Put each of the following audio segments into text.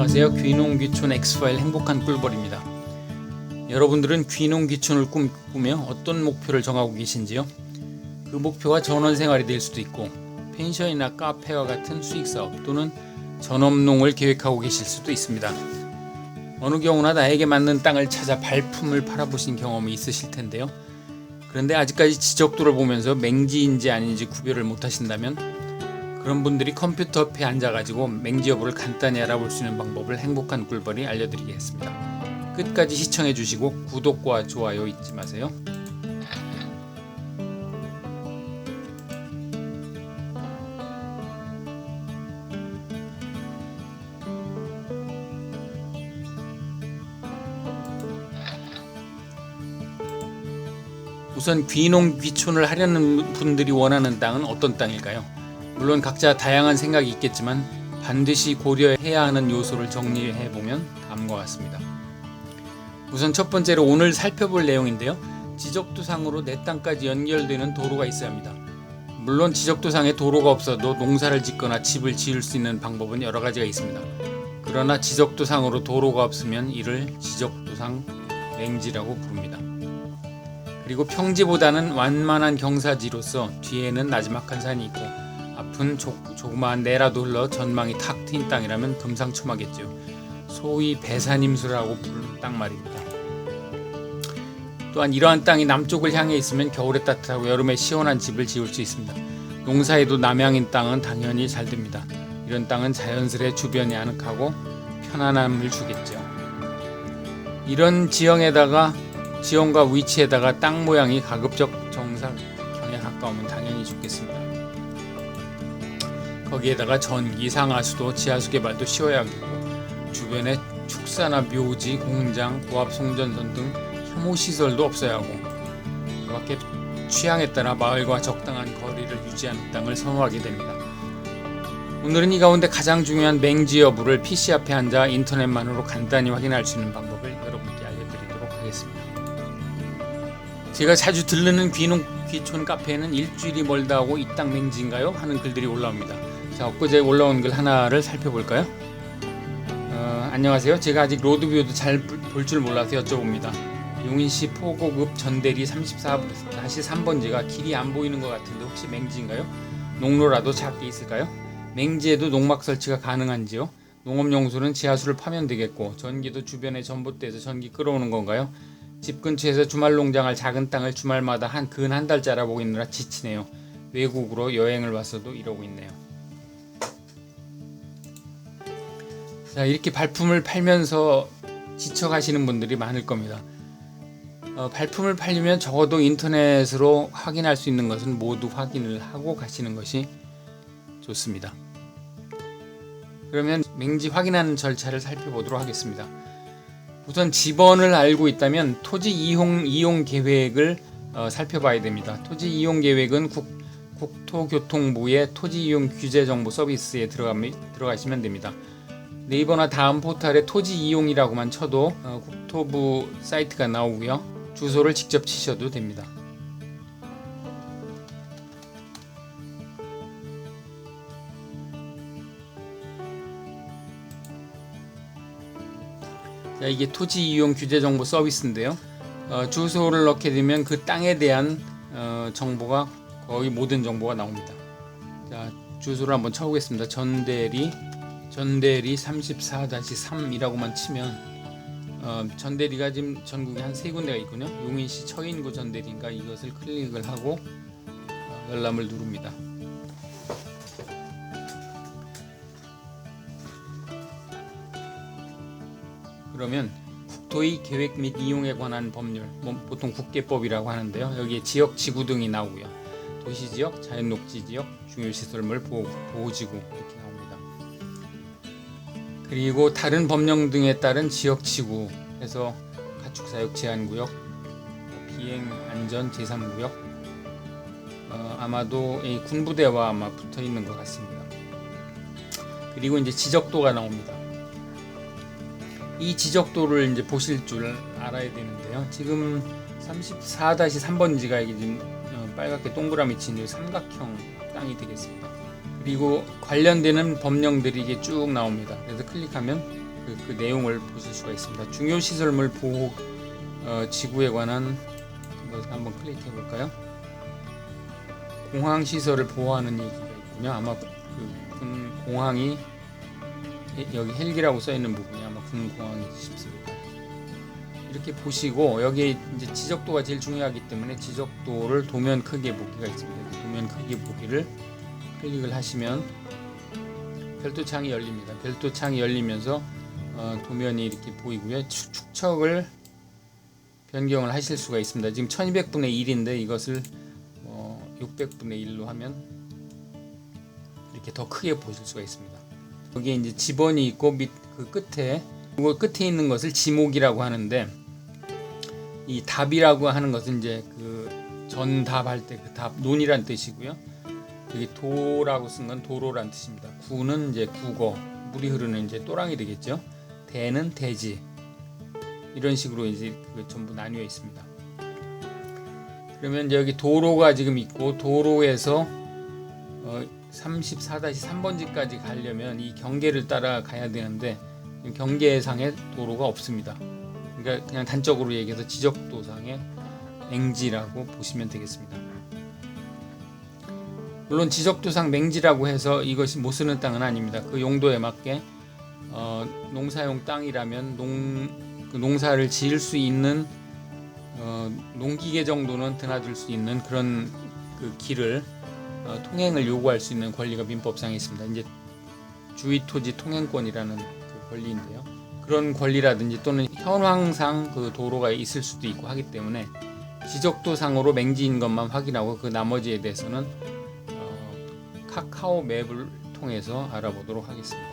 안녕하세요. 귀농귀촌 엑스파일 행복한 꿀벌입니다. 여러분들은 귀농귀촌을 꿈꾸며 어떤 목표를 정하고 계신지요? 그 목표가 전원생활이 될 수도 있고 펜션이나 카페와 같은 수익사업 또는 전업농을 계획하고 계실 수도 있습니다. 어느 경우나 나에게 맞는 땅을 찾아 발품을 팔아보신 경험이 있으실 텐데요. 그런데 아직까지 지적도를 보면서 맹지인지 아닌지 구별을 못하신다면 그런 분들이 컴퓨터 옆에 앉아가지고 맹지 여부를 간단히 알아볼 수 있는 방법을 행복한 꿀벌이 알려드리겠습니다. 끝까지 시청해주시고 구독과 좋아요 잊지 마세요. 우선 귀농귀촌을 하려는 분들이 원하는 땅은 어떤 땅일까요? 물론 각자 다양한 생각이 있겠지만 반드시 고려해야 하는 요소를 정리해보면 다음과 같습니다. 우선 첫 번째로 오늘 살펴볼 내용인데요. 지적도상으로 내 땅까지 연결되는 도로가 있어야 합니다. 물론 지적도상에 도로가 없어도 농사를 짓거나 집을 지을 수 있는 방법은 여러 가지가 있습니다. 그러나 지적도상으로 도로가 없으면 이를 지적도상 맹지라고 부릅니다. 그리고 평지보다는 완만한 경사지로서 뒤에는 나지막한 산이 있고 앞은 조그마한 내라도 흘러 전망이 탁 트인 땅이라면 금상첨화겠죠. 소위 배산임수라고 부르는 땅 말입니다. 또한 이러한 땅이 남쪽을 향해 있으면 겨울에 따뜻하고 여름에 시원한 집을 지을 수 있습니다. 농사에도 남향인 땅은 당연히 잘 됩니다. 이런 땅은 자연스레 주변이 아늑하고 편안함을 주겠죠. 이런 지형과 위치에다가 땅 모양이 가급적 정사각형에 가까우면 당연히 좋겠습니다. 거기에다가 전기, 상하수도, 지하수 개발도 쉬워야 하겠고 주변에 축사나 묘지, 공장, 고압 송전선 등 혐오시설도 없어야 하고 그밖에 취향에 따라 마을과 적당한 거리를 유지하는 땅을 선호하게 됩니다. 오늘은 이 가운데 가장 중요한 맹지 여부를 PC 앞에 앉아 인터넷만으로 간단히 확인할 수 있는 방법을 여러분께 알려드리도록 하겠습니다. 제가 자주 들르는 귀촌 카페에는 일주일이 멀다 하고 이 땅 맹지인가요? 하는 글들이 올라옵니다. 자, 엊그제 올라온 글 하나를 살펴볼까요? 안녕하세요. 제가 아직 로드뷰도 잘 볼 줄 몰라서 여쭤봅니다. 용인시 포고급 전대리 34-3번지가 길이 안 보이는 것 같은데 혹시 맹지인가요? 농로라도 작게 있을까요? 맹지에도 농막 설치가 가능한지요? 농업용수는 지하수를 파면 되겠고 전기도 주변에 전봇대에서 전기 끌어오는 건가요? 집 근처에서 주말 농장할 작은 땅을 주말마다 근 한 달째 알아보고 있느라 지치네요. 외국으로 여행을 왔어도 이러고 있네요. 자, 이렇게 발품을 팔면서 지쳐가시는 분들이 많을 겁니다. 발품을 팔려면 적어도 인터넷으로 확인할 수 있는 것은 모두 확인을 하고 가시는 것이 좋습니다. 그러면 맹지 확인하는 절차를 살펴보도록 하겠습니다. 우선 지번을 알고 있다면 토지 이용 계획을 살펴봐야 됩니다. 토지 이용 계획은 국토교통부의 토지 이용 규제 정보 서비스에 들어가시면 됩니다. 네이버나 다음 포털에 토지 이용이라고만 쳐도 국토부 사이트가 나오고요. 주소를 직접 치셔도 됩니다. 자, 이게 토지 이용 규제 정보 서비스인데요. 주소를 넣게 되면 그 땅에 대한 정보가 거의 모든 정보가 나옵니다. 자, 주소를 한번 쳐보겠습니다. 전대리 34-3이라고만 치면 전대리가 지금 전국에 한 3군데가 있군요. 용인시 처인구 전대리인가 이것을 클릭을 하고 열람을 누릅니다. 그러면 국토의 계획 및 이용에 관한 법률, 보통 국계법이라고 하는데요. 여기에 지역 지구 등이 나오고요. 도시지역, 자연녹지지역, 중요시설물 보호지구 이렇게 나옵니다. 그리고 다른 법령 등에 따른 지역지구 해서 가축사육 제한구역, 비행안전 제3구역 아마도 이 군부대와 아마 붙어있는 것 같습니다. 그리고 이제 지적도가 나옵니다. 이 지적도를 이제 보실 줄 알아야 되는데요. 지금 34-3번지가 이게 지금 빨갛게 동그라미 친 삼각형 땅이 되겠습니다. 그리고 관련되는 법령들이 이게 쭉 나옵니다. 그래서 클릭하면 그 내용을 보실 수가 있습니다. 중요 시설물 보호 지구에 관한 것을 한번 클릭해 볼까요? 공항 시설을 보호하는 얘기가 있군요. 아마 군 공항이 여기 헬기라고 써 있는 부분이 아마 군 공항이 싶습니다. 이렇게 보시고 여기 이제 지적도가 제일 중요하기 때문에 지적도를 도면 크기 보기가 있습니다. 도면 크기 보기를 클릭을 하시면 별도창이 열립니다. 별도창이 열리면서 도면이 이렇게 보이고요. 축척을 변경을 하실 수가 있습니다. 지금 1200분의 1인데 이것을 600분의 1로 하면 이렇게 더 크게 보실 수가 있습니다. 여기에 이제 지번이 있고 밑 그 끝에 그 끝에 있는 것을 지목이라고 하는데 이 답이라고 하는 것은 이제 그 전답할 때 그 답 논이란 뜻이고요. 여기 도라고 쓴 건 도로란 뜻입니다. 구는 이제 국어, 물이 흐르는 이제 또랑이 되겠죠. 대는 대지. 이런 식으로 이제 전부 나뉘어 있습니다. 그러면 이제 여기 도로가 지금 있고 도로에서 34-3번지까지 가려면 이 경계를 따라 가야 되는데 경계상에 도로가 없습니다. 그러니까 그냥 단적으로 얘기해서 지적도상의 맹지라고 보시면 되겠습니다. 물론 지적도상 맹지라고 해서 이것이 못 쓰는 땅은 아닙니다. 그 용도에 맞게 농사용 땅이라면 농사를 지을 수 있는 농기계 정도는 드나들 수 있는 그런 그 길을 통행을 요구할 수 있는 권리가 민법상에 있습니다. 이제 주의토지 통행권이라는 그 권리인데요. 그런 권리라든지 또는 현황상 그 도로가 있을 수도 있고 하기 때문에 지적도상으로 맹지인 것만 확인하고 그 나머지에 대해서는 카카오 맵을 통해서 알아보도록 하겠습니다.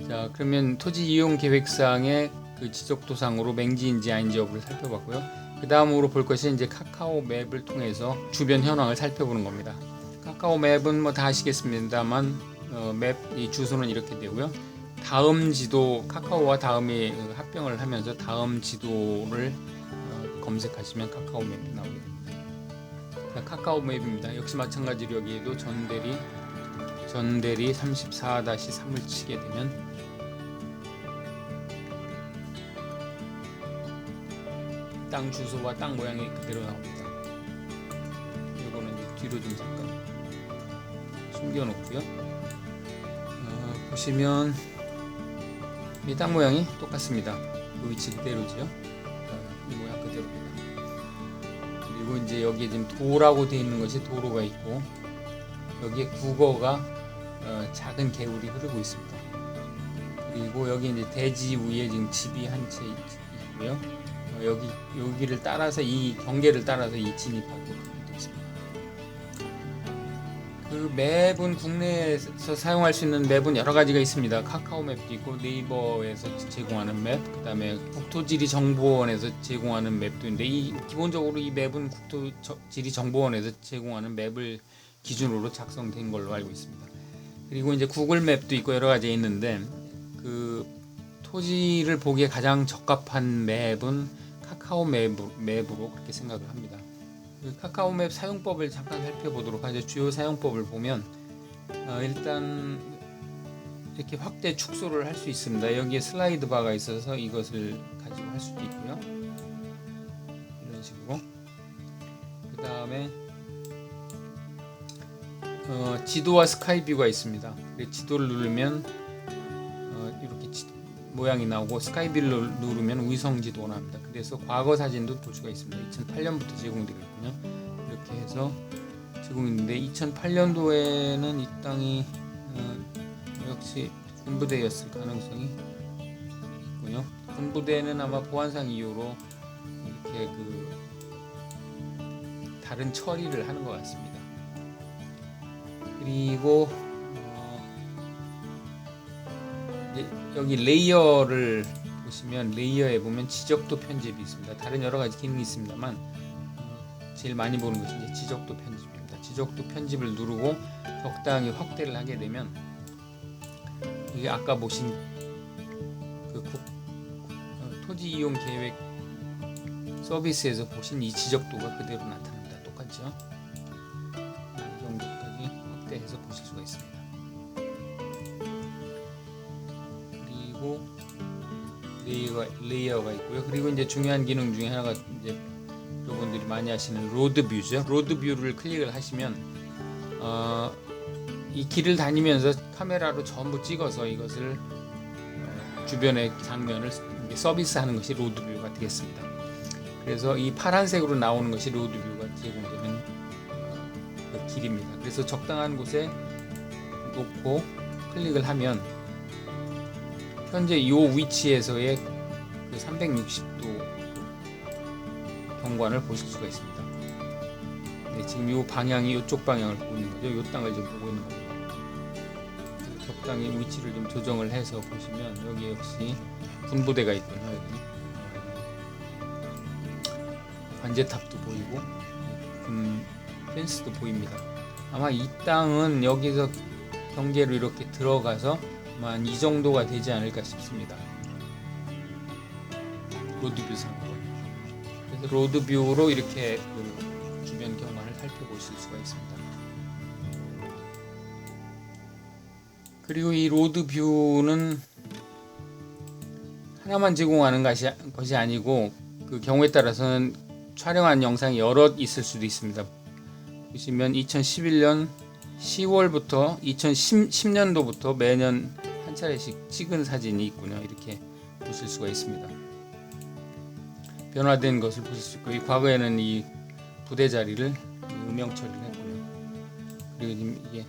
자, 그러면 토지 이용 계획상의 그 지적도상으로 맹지인지 아닌지 여부를 살펴봤고요. 그 다음으로 볼 것이 이제 카카오 맵을 통해서 주변 현황을 살펴보는 겁니다. 카카오 맵은 뭐 다 아시겠습니다만 맵 이 주소는 이렇게 되고요. 다음 지도 카카오와 다음이 합병을 하면서 다음 지도를 검색하시면 카카오 맵이 나오게 됩니다. 자, 카카오 맵입니다. 역시 마찬가지로 여기에도 전대리 34-3을 치게 되면 땅 주소와 땅 모양이 그대로 나옵니다. 이거는 이제 뒤로 좀 잠깐 숨겨놓고요. 보시면 이 땅 모양이 똑같습니다. 그 위치 그대로지요. 이 모양 그대로입니다. 그리고 이제 여기에 지금 도라고 되어 있는 것이 도로가 있고 여기에 국어가 작은 개울이 흐르고 있습니다. 그리고 여기 이제 대지 위에 지금 집이 한 채 있고요. 여기를 따라서 이 경계를 따라서 이 진입하도록 되어 있습니다. 그 맵은 국내에서 사용할 수 있는 맵은 여러 가지가 있습니다. 카카오 맵도 있고 네이버에서 제공하는 맵, 그다음에 국토지리정보원에서 제공하는 맵도 있는데 기본적으로 이 맵은 국토지리정보원에서 제공하는 맵을 기준으로 작성된 걸로 알고 있습니다. 그리고 이제 구글 맵도 있고 여러 가지 있는데 그 토지를 보기에 가장 적합한 맵은 카카오 맵으로 그렇게 생각을 합니다. 그 카카오 맵 사용법을 잠깐 살펴보도록 하죠. 주요 사용법을 보면 일단 이렇게 확대 축소를 할 수 있습니다. 여기에 슬라이드 바가 있어서 이것을 가지고 할 수도 있고요. 이런 식으로. 그 다음에 지도와 스카이뷰가 있습니다. 지도를 누르면 이렇게 모양이 나오고 스카이뷰를 누르면 위성지도가 나옵니다. 그래서 과거 사진도 볼 수가 있습니다. 2008년부터 제공되고 있군요. 이렇게 해서 제공했는데 2008년도에는 이 땅이 역시 군부대였을 가능성이 있군요. 군부대는 아마 보안상 이유로 이렇게 다른 처리를 하는 것 같습니다. 그리고 여기 레이어를 보시면 레이어에 보면 지적도 편집이 있습니다. 다른 여러 가지 기능이 있습니다만 제일 많이 보는 것이 이제 지적도 편집입니다. 지적도 편집을 누르고 적당히 확대를 하게 되면 이게 아까 보신 그 토지 이용 계획 서비스에서 보신 이 지적도가 그대로 나타납니다. 똑같죠? 이 정도까지 확대해서 보실 수가 있습니다. 그리고 레이어가 있고요. 그리고 이제 중요한 기능 중에 하나가 이제 여러분들이 많이 하시는 로드 뷰죠. 로드 뷰를 클릭을 하시면 이 길을 다니면서 카메라로 전부 찍어서 이것을 주변의 장면을 서비스하는 것이 로드 뷰가 되겠습니다. 그래서 이 파란색으로 나오는 것이 로드 뷰가 제공되는 그 길입니다. 그래서 적당한 곳에 놓고 클릭을 하면 현재 이 위치에서의 그 360도 경관을 보실 수가 있습니다. 네, 지금 이 방향이 이쪽 방향을 보고 있는 거죠. 이 땅을 지금 보고 있는 겁니다. 적당히 위치를 좀 조정을 해서 보시면 여기 역시 군부대가 있군요. 여기 관제탑도 보이고 펜스도 보입니다. 아마 이 땅은 여기서 경계로 이렇게 들어가서 아마 한 이 정도가 되지 않을까 싶습니다. 로드뷰상으로. 그래서 로드뷰로 이렇게 그 주변 경관을 살펴보실 수가 있습니다. 그리고 이 로드뷰는 하나만 제공하는 것이 아니고 그 경우에 따라서는 촬영한 영상이 여러 있을 수도 있습니다. 보시면 2011년 10월부터 2010년도부터 매년 한 차례씩 찍은 사진이 있군요. 이렇게 보실 수가 있습니다. 변화된 것을 보실 수 있고, 이 과거에는 이 부대 자리를 음영 처리를 했군요. 그리고 지금 이게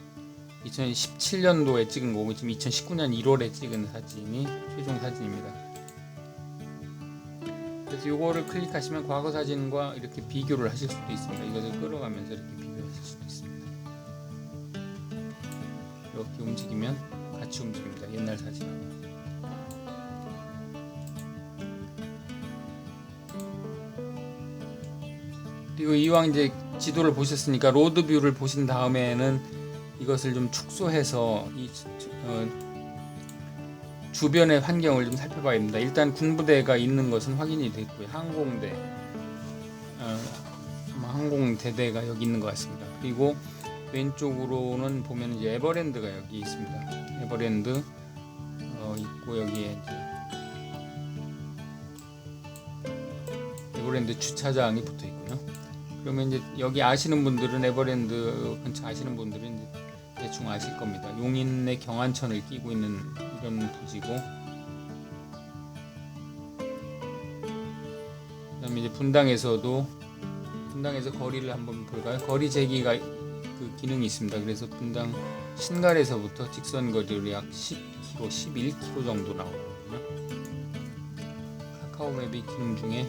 2017년도에 찍은 거고 지금 2019년 1월에 찍은 사진이 최종 사진입니다. 그래서 이거를 클릭하시면 과거 사진과 이렇게 비교를 하실 수도 있습니다. 이것을 끌어가면서 이렇게 비교하실 수도 있습니다. 이렇게 움직이면 같이 움직입니다. 옛날 사진하고. 그리고 이왕 이제 지도를 보셨으니까 로드뷰를 보신 다음에는 이것을 좀 축소해서 주변의 환경을 좀 살펴봐야 됩니다. 일단 군부대가 있는 것은 확인이 됐고요. 항공대대가 여기 있는 것 같습니다. 그리고 왼쪽으로는 보면 이제 에버랜드가 여기 있습니다. 에버랜드 있고 여기에 이제 에버랜드 주차장이 붙어 있고요. 그러면 이제 여기 아시는 분들은 에버랜드 근처 아시는 분들은 이제 대충 아실 겁니다. 용인의 경안천을 끼고 있는 이런 부지고, 그다음에 이제 분당에서 거리를 한번 볼까요? 거리 재기가 그 기능이 있습니다. 그래서 분당 신갈에서부터 직선 거리로 약 10km, 11km 정도 나오거든요. 카카오맵의 기능 중에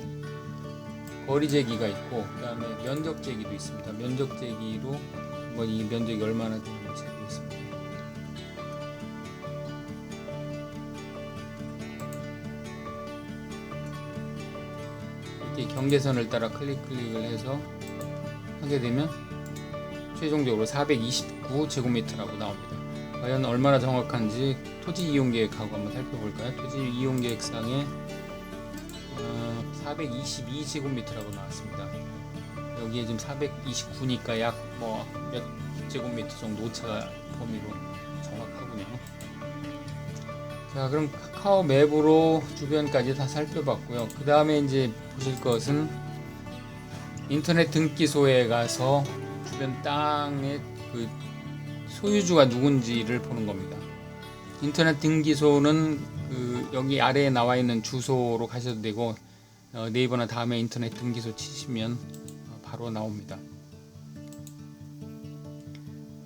거리 재기가 있고, 그다음에 면적 재기도 있습니다. 면적 재기로 이 면적이 얼마나 되는지 보겠습니다. 이렇게 경계선을 따라 클릭을 해서 하게 되면 최종적으로 429제곱미터라고 나옵니다. 과연 얼마나 정확한지 토지 이용 계획하고 한번 살펴볼까요? 토지 이용 계획상에 422제곱미터라고 나왔습니다. 여기에 지금 429니까 약 몇 제곱미터 정도 오차가 범위로 정확하군요. 자, 그럼 카카오 맵으로 주변까지 다 살펴봤고요. 그 다음에 이제 보실 것은 인터넷 등기소에 가서 주변 땅의 그 소유주가 누군지를 보는 겁니다. 인터넷 등기소는 그 여기 아래에 나와 있는 주소로 가셔도 되고, 네이버나 다음에 인터넷 등기소 치시면 바로 나옵니다.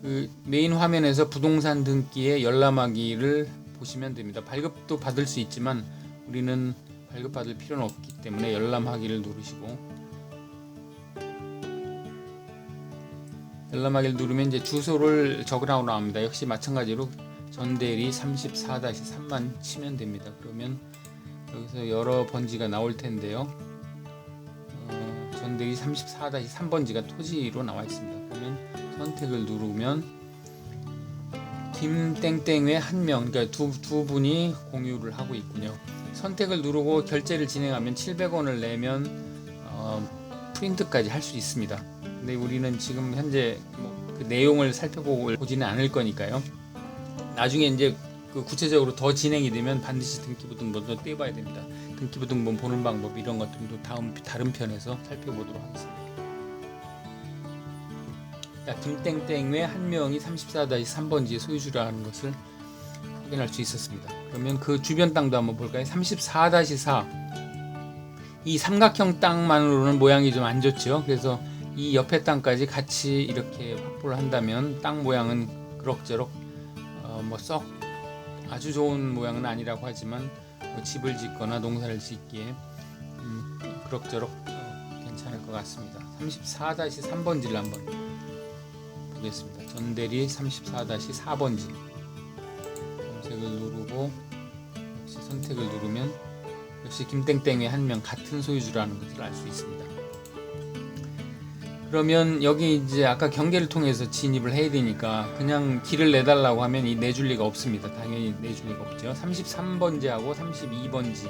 그 메인 화면에서 부동산 등기의 열람하기를 보시면 됩니다. 발급도 받을 수 있지만 우리는 발급받을 필요는 없기 때문에 열람하기를 누르시고, 열람하기를 누르면 이제 주소를 적으라고 나옵니다. 역시 마찬가지로 전대리 34-3만 치면 됩니다. 그러면 여기서 여러 번지가 나올 텐데요. 전대리 34-3번지가 토지로 나와 있습니다. 그러면 선택을 누르면 김땡땡의 한 명, 그러니까 두 분이 공유를 하고 있군요. 선택을 누르고 결제를 진행하면 700원을 내면 프린트까지 할 수 있습니다. 근데 우리는 지금 현재 그 내용을 살펴보지는 않을 거니까요. 나중에 이제 그 구체적으로 더 진행이 되면 반드시 등기부등본도 떼봐야 됩니다. 등기부등본 보는 방법 이런 것들도 다른 편에서 살펴보도록 하겠습니다. 자, 김땡땡 외 한 명이 34-3번지의 소유주라는 것을 확인할 수 있었습니다. 그러면 그 주변 땅도 한번 볼까요? 34-4 이 삼각형 땅만으로는 모양이 좀 안 좋죠. 그래서 이 옆에 땅까지 같이 이렇게 확보를 한다면 땅 모양은 그럭저럭 썩 아주 좋은 모양은 아니라고 하지만 집을 짓거나 농사를 짓기에 그럭저럭 괜찮을 것 같습니다. 34-3번지를 한번 보겠습니다. 전대리 34-4번지 검색을 누르고 역시 선택을 누르면 역시 김땡땡의 한 명 같은 소유주라는 것을 알 수 있습니다. 그러면 여기 이제 아까 경계를 통해서 진입을 해야 되니까 그냥 길을 내달라고 하면 이 내줄 리가 없습니다. 당연히 내줄 리가 없죠. 33번지하고 32번지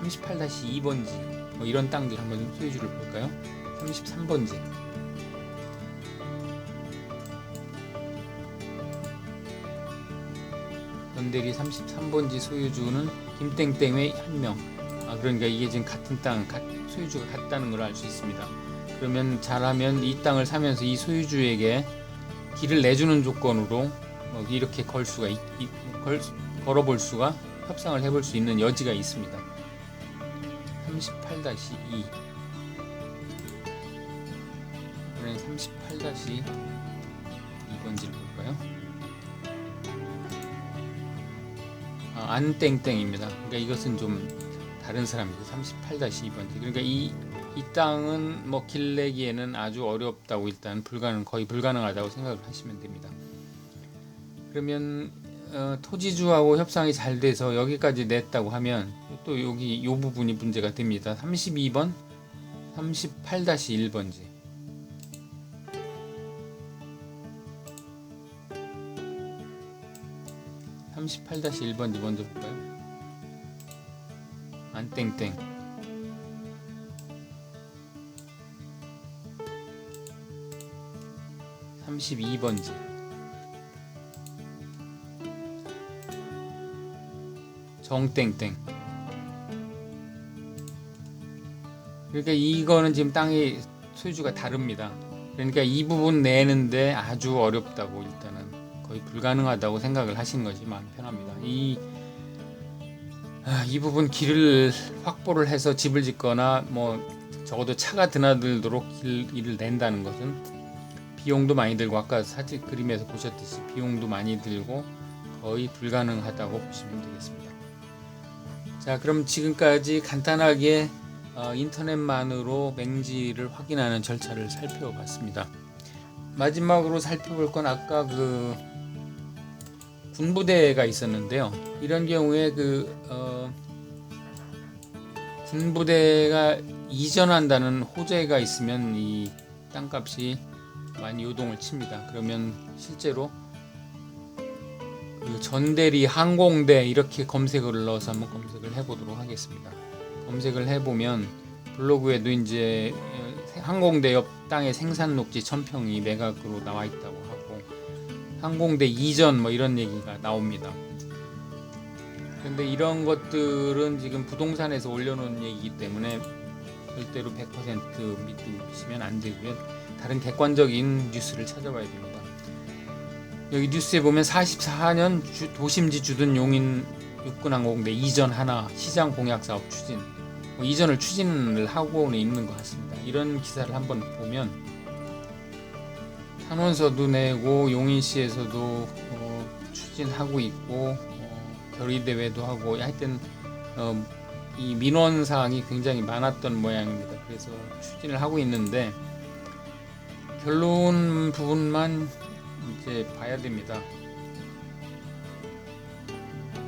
38-2번지 뭐 이런 땅들 한번 소유주를 볼까요? 33번지 연대리 33번지 소유주는 김땡땡의 한 명. 그러니까 이게 지금 같은 땅 소유주가 같다는 걸 알 수 있습니다. 그러면 잘하면 이 땅을 사면서 이 소유주에게 길을 내주는 조건으로 이렇게 걸어볼 수가 협상을 해볼 수 있는 여지가 있습니다. 38-2 이번엔 38-2번지를 볼까요? 안땡땡입니다. 그러니까 이것은 좀 다른 사람이죠. 38-2번지. 그러니까 이 땅은 뭐 길 내기에는 아주 어렵다고 일단 거의 불가능하다고 생각을 하시면 됩니다. 그러면 토지주하고 협상이 잘 돼서 여기까지 냈다고 하면 또 여기 이 부분이 문제가 됩니다. 32번 38-1번지 38-1번지 먼저 볼까요? 안땡땡 32번지 정땡땡. 그러니까 이거는 지금 땅의 소유주가 다릅니다. 그러니까 이 부분 내는데 아주 어렵다고 일단은 거의 불가능하다고 생각을 하시는 것이 마음 편합니다. 이 부분 길을 확보를 해서 집을 짓거나 뭐 적어도 차가 드나들도록 길을 낸다는 것은 비용도 많이 들고 아까 사진 그림에서 보셨듯이 비용도 많이 들고 거의 불가능하다고 보시면 되겠습니다. 자, 그럼 지금까지 간단하게 인터넷만으로 맹지를 확인하는 절차를 살펴봤습니다. 마지막으로 살펴볼 건 아까 그 군부대가 있었는데요. 이런 경우에 군부대가 이전한다는 호재가 있으면 이 땅값이 많이 요동을 칩니다. 그러면 실제로 그 전대리 항공대 이렇게 검색어를 넣어서 한번 검색을 해보도록 하겠습니다. 검색을 해보면 블로그에도 이제 항공대 옆 땅의 생산 녹지 1000평이 매각으로 나와 있다고 하고 항공대 이전 뭐 이런 얘기가 나옵니다. 근데 이런 것들은 지금 부동산에서 올려놓은 얘기이기 때문에 절대로 100% 믿으시면 안 되고요. 다른 객관적인 뉴스를 찾아봐야 됩니다. 여기 뉴스에 보면 44년 도심지 주둔 용인 육군항공대 이전 하나 시장 공약 사업 추진 이전을 추진을 하고는 있는 것 같습니다. 이런 기사를 한번 보면 탄원서도 내고 용인시에서도 추진하고 있고 결의대회도 하고 하여튼 이 민원사항이 굉장히 많았던 모양입니다. 그래서 추진을 하고 있는데 결론 부분만 이제 봐야 됩니다.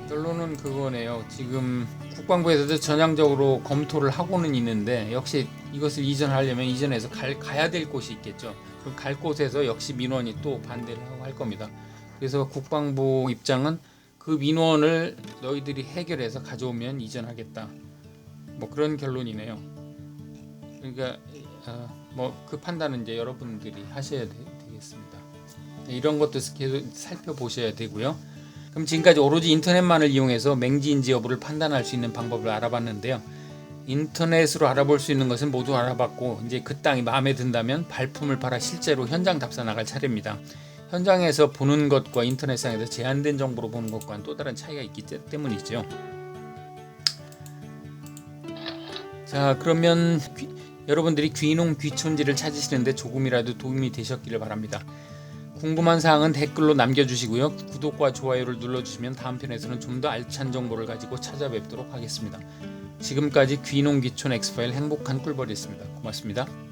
결론은 그거네요. 지금 국방부에서도 전향적으로 검토를 하고는 있는데 역시 이것을 이전하려면 이전해서 가야 될 곳이 있겠죠. 그럼 갈 곳에서 역시 민원이 또 반대를 하고 할 겁니다. 그래서 국방부 입장은 그 민원을 너희들이 해결해서 가져오면 이전하겠다. 뭐 그런 결론이네요. 그러니까 뭐 그 판단은 이제 여러분들이 하셔야 되겠습니다. 이런 것도 계속 살펴보셔야 되고요. 그럼 지금까지 오로지 인터넷만을 이용해서 맹지인지 여부를 판단할 수 있는 방법을 알아봤는데요. 인터넷으로 알아볼 수 있는 것은 모두 알아봤고 이제 그 땅이 마음에 든다면 발품을 팔아 실제로 현장 답사 나갈 차례입니다. 현장에서 보는 것과 인터넷상에서 제한된 정보로 보는 것과는 또 다른 차이가 있기 때문이죠. 자, 그러면 여러분들이 귀농 귀촌지를 찾으시는데 조금이라도 도움이 되셨기를 바랍니다. 궁금한 사항은 댓글로 남겨주시고요. 구독과 좋아요를 눌러주시면 다음 편에서는 좀 더 알찬 정보를 가지고 찾아뵙도록 하겠습니다. 지금까지 귀농 귀촌 엑스파일 행복한 꿀벌이었습니다. 고맙습니다.